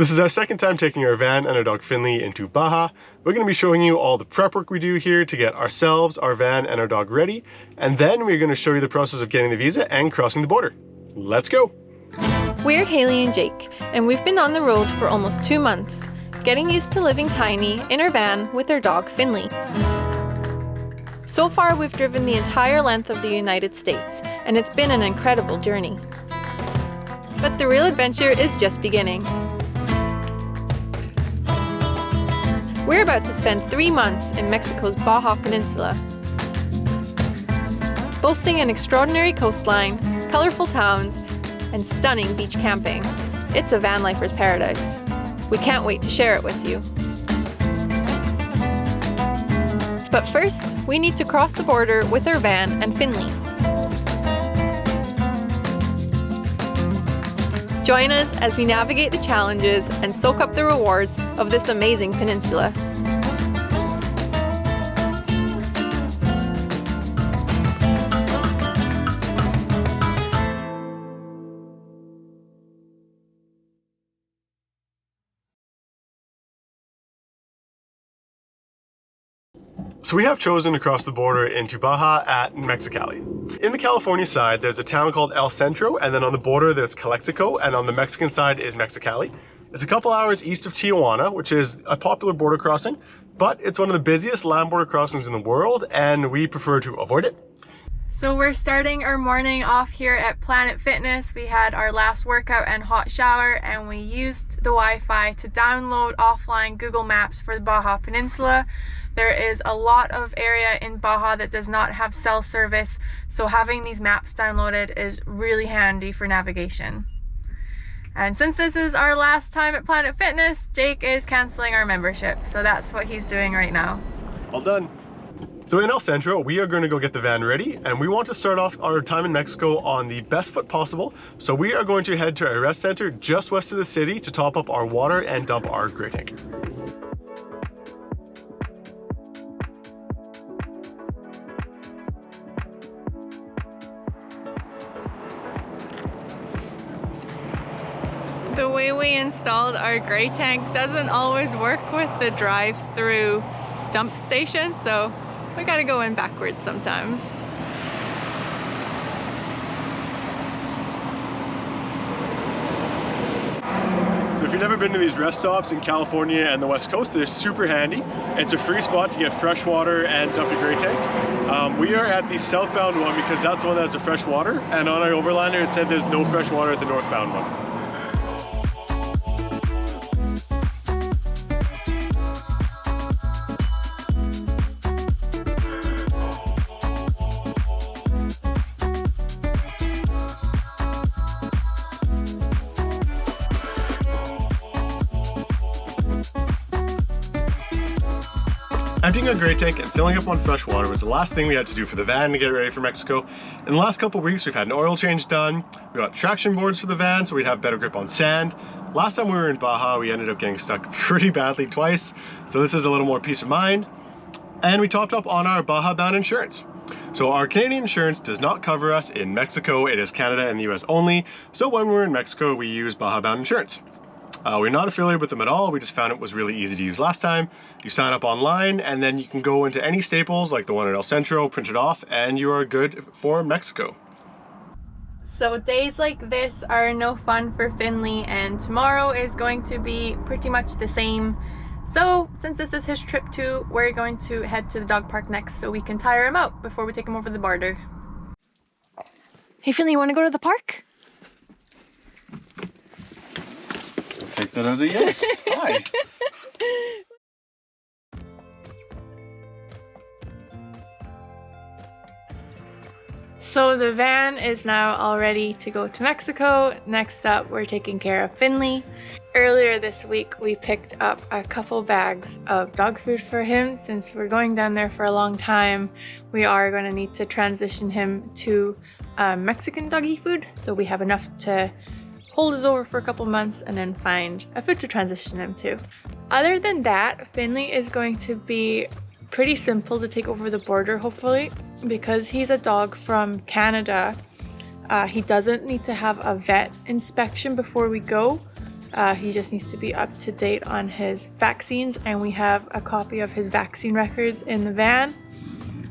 This is our second time taking our van and our dog Finnley into Baja. We're going to be showing you all the prep work we do here to get ourselves, our van, and our dog ready. And then we're going to show you the process of getting the visa and crossing the border. Let's go! We're Hayley and Jake, and we've been on the road for almost 2 months, getting used to living tiny in our van with our dog Finnley. So far, we've driven the entire length of the United States, and it's been an incredible journey. But the real adventure is just beginning. We're about to spend 3 months in Mexico's Baja Peninsula, boasting an extraordinary coastline, colorful towns, and stunning beach camping. It's a van lifer's paradise. We can't wait to share it with you. But first, we need to cross the border with our van and Finnley. Join us as we navigate the challenges and soak up the rewards of this amazing peninsula. So we have chosen to cross the border into Baja at Mexicali. In the California side, there's a town called El Centro, and then on the border there's Calexico, and on the Mexican side is Mexicali. It's a couple hours east of Tijuana, which is a popular border crossing, but it's one of the busiest land border crossings in the world, and we prefer to avoid it. So we're starting our morning off here at Planet Fitness. We had our last workout and hot shower, and we used the Wi-Fi to download offline Google Maps for the Baja Peninsula. There is a lot of area in Baja that does not have cell service, so having these maps downloaded is really handy for navigation. And since this is our last time at Planet Fitness, Jake is canceling our membership, so that's what he's doing right now. All done. So in El Centro, we are going to go get the van ready, and we want to start off our time in Mexico on the best foot possible. So we are going to head to a rest center just west of the city to top up our water and dump our gray tank. The way we installed our gray tank doesn't always work with the drive-through dump station, so we gotta go in backwards sometimes. So if you've never been to these rest stops in California and the West Coast, they're super handy. It's a free spot to get fresh water and dump your gray tank. We are at the southbound one because that's the one that has the fresh water, and on our overlander it said there's no fresh water at the northbound one. Emptying our gray tank and filling up on fresh water was the last thing we had to do for the van to get ready for Mexico. In the last couple of weeks, we've had an oil change done. We got traction boards for the van so we'd have better grip on sand. Last time we were in Baja, we ended up getting stuck pretty badly twice, so this is a little more peace of mind. And we topped up on our Baja bound insurance. So our Canadian insurance does not cover us in Mexico. It is Canada and the US only. So when we're in Mexico, we use Baja bound insurance. We're not affiliated with them at all. We just found it was really easy to use last time. You sign up online and then you can go into any Staples like the one at El Centro, print it off, and you are good for Mexico. So days like this are no fun for Finnley, and tomorrow is going to be pretty much the same. So since this is his trip too, we're going to head to the dog park next so we can tire him out before we take him over the border. Hey Finnley, you want to go to the park? Take that as a yes. Hi. So the van is now all ready to go to Mexico. Next up, we're taking care of Finnley. Earlier this week, we picked up a couple bags of dog food for him. Since we're going down there for a long time, we are going to need to transition him to Mexican doggy food. So we have enough to hold us over for a couple months and then find a food to transition him to. Other than that, Finnley is going to be pretty simple to take over the border, hopefully, because he's a dog from Canada. He doesn't need to have a vet inspection before we go. He just needs to be up to date on his vaccines, and we have a copy of his vaccine records in the van.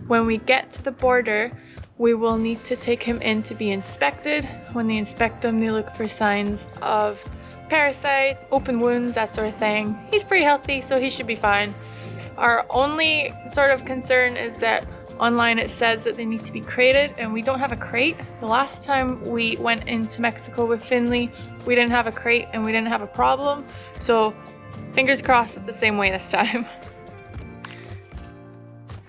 When we get to the border, we will need to take him in to be inspected. When they inspect them, they look for signs of parasites, open wounds, that sort of thing. He's pretty healthy, so he should be fine. Our only sort of concern is that online it says that they need to be crated, and we don't have a crate. The last time we went into Mexico with Finnley, we didn't have a crate and we didn't have a problem. So fingers crossed it's the same way this time.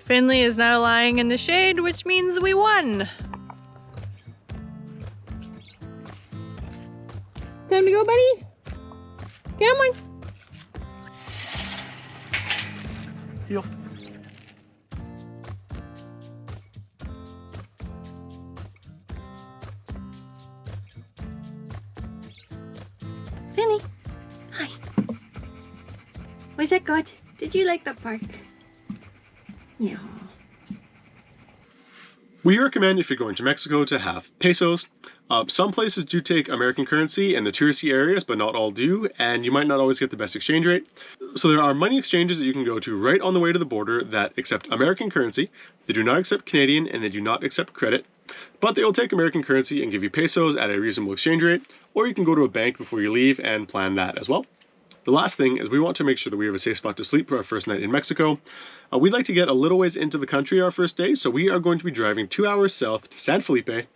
Finnley is now lying in the shade, which means we won. Time to go, buddy? Come on. Heel. Finnley, hi. Was it good? Did you like the park? Yeah. We recommend if you're going to Mexico to have pesos. Some places do take American currency in the touristy areas, but not all do, and you might not always get the best exchange rate. So there are money exchanges that you can go to right on the way to the border that accept American currency. They do not accept Canadian, and they do not accept credit, but they will take American currency and give you pesos at a reasonable exchange rate, or you can go to a bank before you leave and plan that as well. The last thing is we want to make sure that we have a safe spot to sleep for our first night in Mexico. We'd like to get a little ways into the country our first day, so we are going to be driving 2 hours south to San Felipe.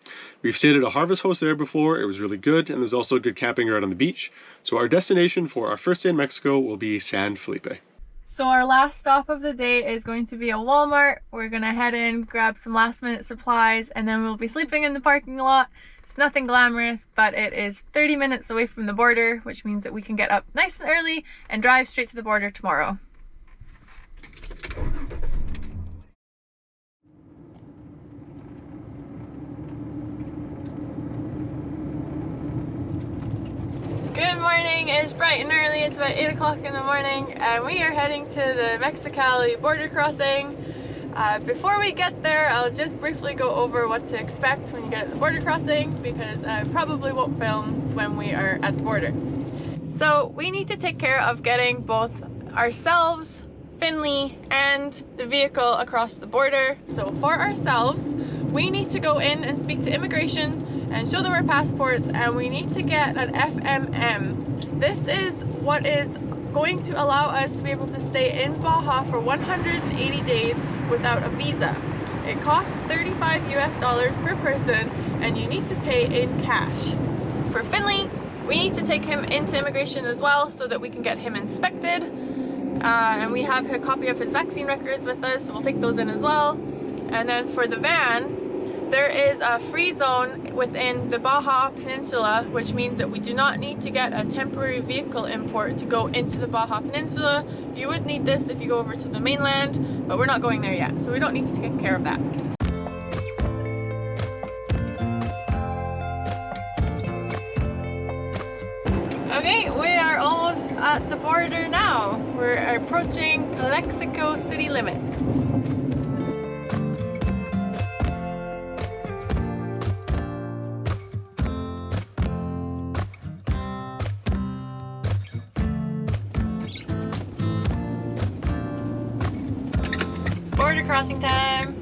We've stayed at a harvest house there before. It was really good, and there's also good camping right on the beach. So our destination for our first day in Mexico will be San Felipe. So our last stop of the day is going to be a Walmart. We're gonna head in, grab some last minute supplies, and then we'll be sleeping in the parking lot. It's nothing glamorous, but it is 30 minutes away from the border, which means that we can get up nice and early and drive straight to the border tomorrow. Good morning, it's bright and early, it's about 8 o'clock in the morning, and we are heading to the Mexicali border crossing. Before we get there, I'll just briefly go over what to expect when you get at the border crossing, because I probably won't film when we are at the border. So we need to take care of getting both ourselves, Finnley, and the vehicle across the border. So for ourselves, we need to go in and speak to immigration and show them our passports, and we need to get an FMM. This is what is going to allow us to be able to stay in Baja for 180 days without a visa. It costs $35 US per person, and you need to pay in cash. For Finnley, we need to take him into immigration as well so that we can get him inspected. And we have a copy of his vaccine records with us, so we'll take those in as well. And then for the van, there is a free zone within the Baja Peninsula, which means that we do not need to get a temporary vehicle import to go into the Baja Peninsula. You would need this if you go over to the mainland, but we're not going there yet, so we don't need to take care of that. Okay, we are almost at the border now. We're approaching Calexico city limits. Border crossing time.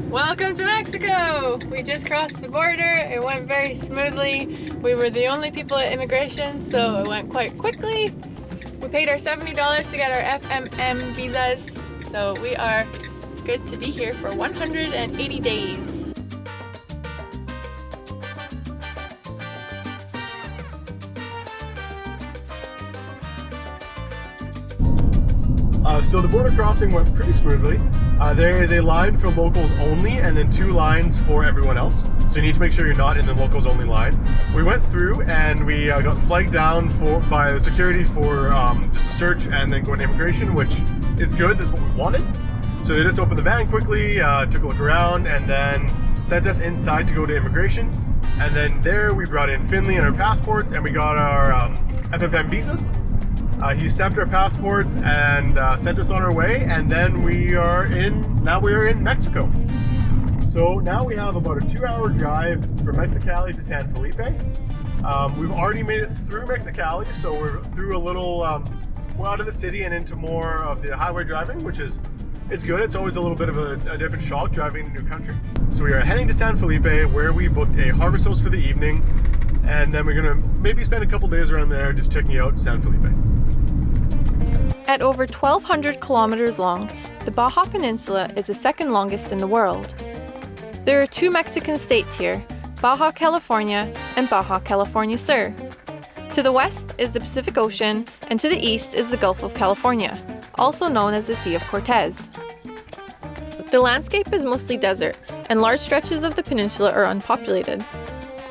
Welcome to Mexico! We just crossed the border. It went very smoothly. We were the only people at immigration, so it went quite quickly. We paid our $70 to get our FMM visas, so we are good to be here for 180 days. So the border crossing went pretty smoothly. There is a line for locals only and then 2 lines for everyone else. So you need to make sure you're not in the locals only line. We went through and we got flagged down by the security for just a search and then going to immigration, which is good. That's what we wanted. So they just opened the van quickly, took a look around, and then sent us inside to go to immigration. And then there we brought in Finnley and our passports, and we got our FFM visas. He stamped our passports and sent us on our way, and then we are in Mexico. So now we have about a 2-hour drive from Mexicali to San Felipe. We've already made it through Mexicali, so we're through a little well out of the city and into more of the highway driving, which is it's good. It's always a little bit of a different shock driving in a new country. So we are heading to San Felipe, where we booked a harvest house for the evening, and then we're gonna maybe spend a couple days around there just checking out San Felipe. At over 1,200 kilometers long, the Baja Peninsula is the second longest in the world. There are 2 Mexican states here, Baja California and Baja California Sur. To the west is the Pacific Ocean, and to the east is the Gulf of California, also known as the Sea of Cortez. The landscape is mostly desert, and large stretches of the peninsula are unpopulated.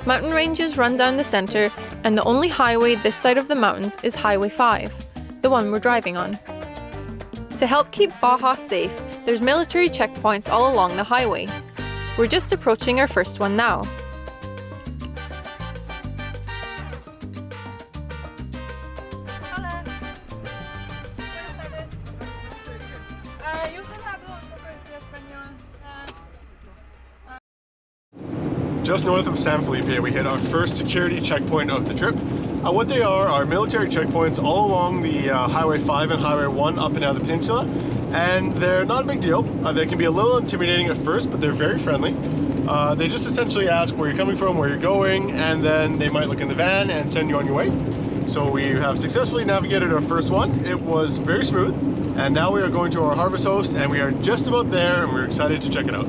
Mountain ranges run down the center, and the only highway this side of the mountains is Highway 5, the one we're driving on. To help keep Baja safe, there's military checkpoints all along the highway. We're just approaching our first one now. Just north of San Felipe, we hit our first security checkpoint of the trip. What they are military checkpoints all along the Highway 5 and Highway 1 up and down the peninsula, and they're not a big deal. They can be a little intimidating at first, but they're very friendly. They just essentially ask where you're coming from, where you're going, and then they might look in the van and send you on your way. So we have successfully navigated our first one. It was very smooth, and now we are going to our harvest host, and we are just about there, and we're excited to check it out.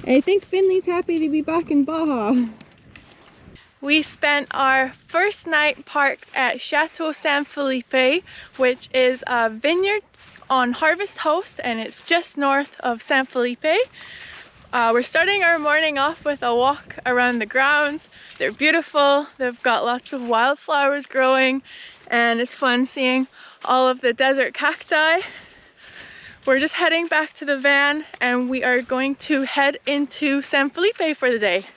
I think Finnley's happy to be back in Baja. We spent our first night parked at Chateau San Felipe, which is a vineyard on Harvest Host, and it's just north of San Felipe. We're starting our morning off with a walk around the grounds. They're beautiful. They've got lots of wildflowers growing, and it's fun seeing all of the desert cacti. We're just heading back to the van, and we are going to head into San Felipe for the day.